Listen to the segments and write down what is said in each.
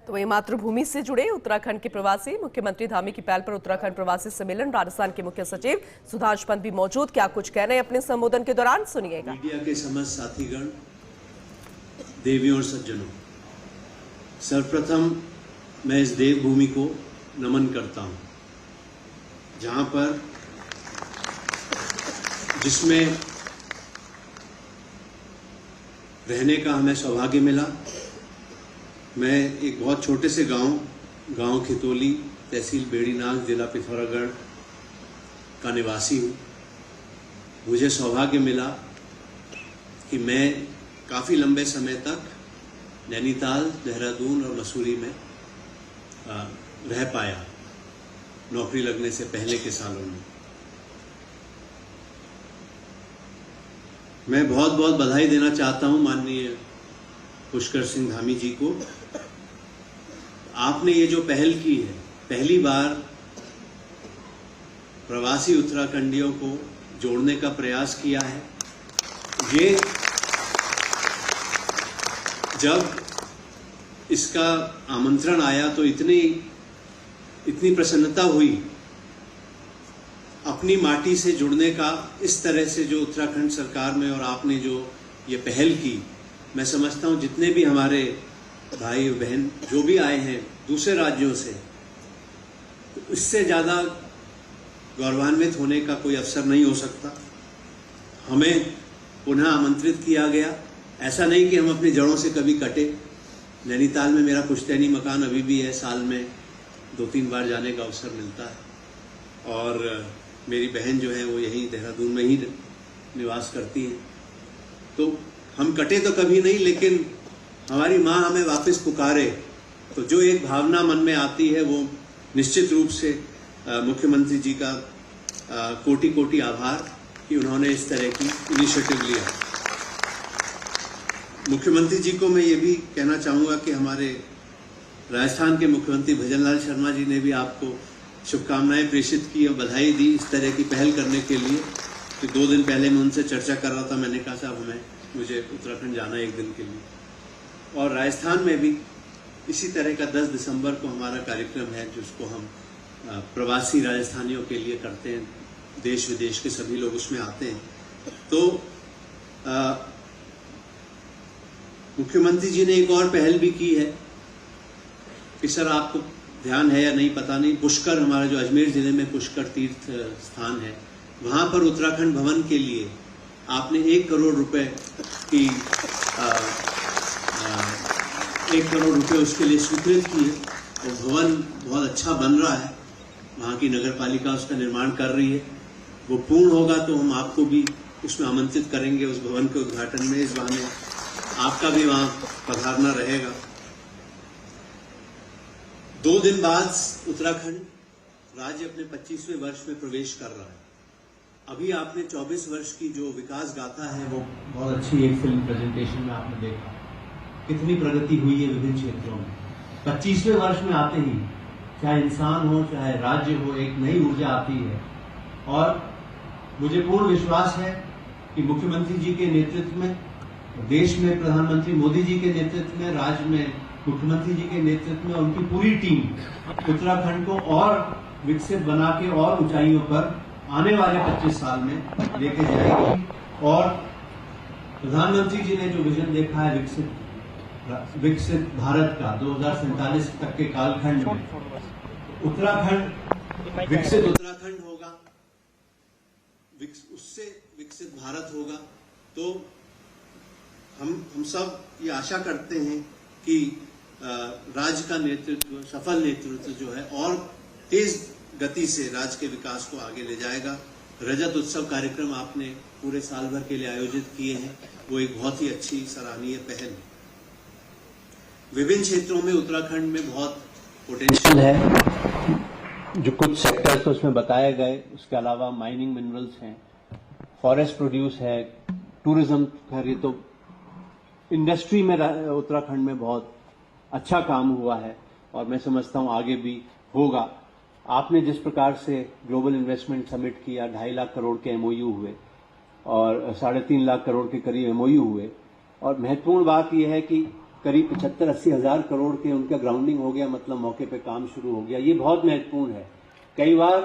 तो वही मातृभूमि से जुड़े उत्तराखंड के प्रवासी मुख्यमंत्री धामी की पहल पर उत्तराखंड प्रवासी सम्मेलन राजस्थान के मुख्य सचिव सुधांशु पंत भी मौजूद। क्या कुछ कह रहे हैं अपने संबोधन के दौरान, सुनिएगा। मीडिया के समस्त साथीगण, देवियों और सज्जनों, सर्वप्रथम मैं इस देवभूमि को नमन करता हूं, जहां पर जिसमें रहने का हमें सौभाग्य मिला। मैं एक बहुत छोटे से गांव खितौली, तहसील बेड़ीनाग, जिला पिथौरागढ़ का निवासी हूँ। मुझे सौभाग्य मिला कि मैं काफ़ी लंबे समय तक नैनीताल, देहरादून और मसूरी में रह पाया, नौकरी लगने से पहले के सालों में। मैं बहुत बहुत बधाई देना चाहता हूं माननीय पुष्कर सिंह धामी जी को। आपने ये जो पहल की है, पहली बार प्रवासी उत्तराखंडियों को जोड़ने का प्रयास किया है। ये जब इसका आमंत्रण आया तो इतनी प्रसन्नता हुई। अपनी माटी से जुड़ने का इस तरह से जो उत्तराखंड सरकार में और आपने जो ये पहल की, मैं समझता हूँ जितने भी हमारे भाई बहन जो भी आए हैं दूसरे राज्यों से, तो इससे ज़्यादा गौरवान्वित होने का कोई अवसर नहीं हो सकता। हमें पुनः आमंत्रित किया गया। ऐसा नहीं कि हम अपनी जड़ों से कभी कटे। नैनीताल में मेरा पुश्तैनी मकान अभी भी है, साल में 2-3 बार जाने का अवसर मिलता है। और मेरी बहन जो है वो यहीं देहरादून में ही निवास करती है। तो हम कटे तो कभी नहीं, लेकिन हमारी माँ हमें वापस पुकारे तो जो एक भावना मन में आती है वो निश्चित रूप से मुख्यमंत्री जी का कोटि कोटि आभार कि उन्होंने इस तरह की इनिशिएटिव लिया। मुख्यमंत्री जी को मैं ये भी कहना चाहूँगा कि हमारे राजस्थान के मुख्यमंत्री भजनलाल शर्मा जी ने भी आपको शुभकामनाएं प्रेषित की और बधाई दी इस तरह की पहल करने के लिए। कि 2 दिन पहले मैं उनसे चर्चा कर रहा था, मैंने कहा साहब मुझे उत्तराखंड जाना है 1 दिन के लिए। और राजस्थान में भी इसी तरह का 10 दिसंबर को हमारा कार्यक्रम है, जिसको हम प्रवासी राजस्थानियों के लिए करते हैं। देश विदेश के सभी लोग उसमें आते हैं। तो मुख्यमंत्री जी ने एक और पहल भी की है कि सर आपको ध्यान है या नहीं पता नहीं, पुष्कर, हमारा जो अजमेर जिले में पुष्कर तीर्थ स्थान है, वहाँ पर उत्तराखंड भवन के लिए आपने 1 करोड़ रुपए की 1 करोड़ रुपए उसके लिए स्वीकृत किए। और भवन बहुत अच्छा बन रहा है, वहाँ की नगर पालिका उसका निर्माण कर रही है। वो पूर्ण होगा तो हम आपको भी उसमें आमंत्रित करेंगे उस भवन के उद्घाटन में। इस बहाने आपका भी वहाँ पधारना रहेगा। 2 दिन बाद उत्तराखंड राज्य अपने 25वें वर्ष में प्रवेश कर रहा है। अभी आपने 24 वर्ष की जो विकास गाथा है वो बहुत अच्छी एक फिल्म प्रेजेंटेशन में आपने देखा, कितनी प्रगति हुई है विभिन्न क्षेत्रों में। 25वें वर्ष में आते ही चाहे इंसान हो चाहे राज्य हो, एक नई ऊर्जा आती है। और मुझे पूर्ण विश्वास है कि मुख्यमंत्री जी के नेतृत्व में, देश में प्रधानमंत्री मोदी जी के नेतृत्व में, राज्य में मुख्यमंत्री जी के नेतृत्व में उनकी पूरी टीम उत्तराखंड को और विकसित बना के और ऊंचाइयों पर आने वाले 25 साल में लेके जाएगी। और प्रधानमंत्री जी ने जो विजन देखा है विकसित भारत का 2047 तक के कालखंड में, उत्तराखंड विकसित उत्तराखंड होगा, उससे विकसित भारत होगा। तो हम सब ये आशा करते हैं कि राज्य का नेतृत्व, सफल नेतृत्व जो है और तेज गति से राज्य के विकास को आगे ले जाएगा। रजत उत्सव कार्यक्रम आपने पूरे साल भर के लिए आयोजित किए हैं, वो एक बहुत ही अच्छी सराहनीय पहल है। विभिन्न क्षेत्रों में उत्तराखंड में बहुत पोटेंशियल है। जो कुछ सेक्टर्स तो उसमें बताए गए, उसके अलावा माइनिंग मिनरल्स हैं, फॉरेस्ट प्रोड्यूस है, टूरिज्म। खैर ये तो इंडस्ट्री में उत्तराखंड में बहुत अच्छा काम हुआ है और मैं समझता हूं आगे भी होगा। आपने जिस प्रकार से ग्लोबल इन्वेस्टमेंट समिट किया, 2.5 लाख करोड़ के एमओयू हुए और 3.5 लाख करोड़ के करीब एमओयू हुए। और महत्वपूर्ण बात यह है कि करीब 75-80 हज़ार करोड़ के उनका ग्राउंडिंग हो गया, मतलब मौके पे काम शुरू हो गया। ये बहुत महत्वपूर्ण है। कई बार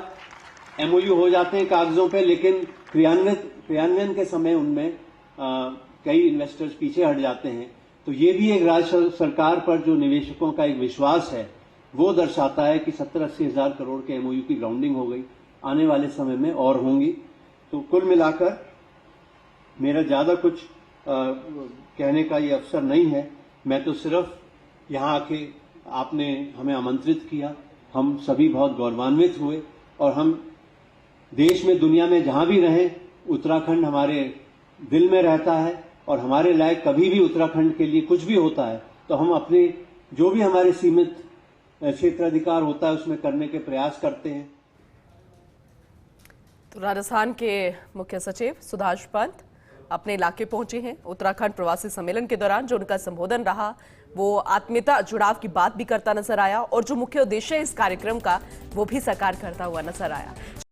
एमओयू हो जाते हैं कागजों पे, लेकिन क्रियान्वयन के समय उनमें कई इन्वेस्टर्स पीछे हट जाते हैं। तो ये भी एक राज्य सरकार पर जो निवेशकों का एक विश्वास है वो दर्शाता है कि 70-80 हज़ार करोड़ के एमओयू की ग्राउंडिंग हो गई, आने वाले समय में और होंगी। तो कुल मिलाकर मेरा ज्यादा कुछ कहने का ये अवसर नहीं है। मैं तो सिर्फ यहाँ आके आपने हमें आमंत्रित किया, हम सभी बहुत गौरवान्वित हुए, और हम देश में दुनिया में जहां भी रहें उत्तराखंड हमारे दिल में रहता है, और हमारे लायक कभी भी उत्तराखंड के लिए कुछ भी होता है तो हम अपने जो भी हमारे सीमित क्षेत्राधिकार होता है उसमें करने के प्रयास करते हैं। तो राजस्थान के मुख्य सचिव सुधांशु पंत अपने इलाके पहुंचे हैं। उत्तराखंड प्रवासी सम्मेलन के दौरान जो उनका संबोधन रहा वो आत्मीयता जुड़ाव की बात भी करता नजर आया, और जो मुख्य उद्देश्य है इस कार्यक्रम का वो भी साकार करता हुआ नजर आया।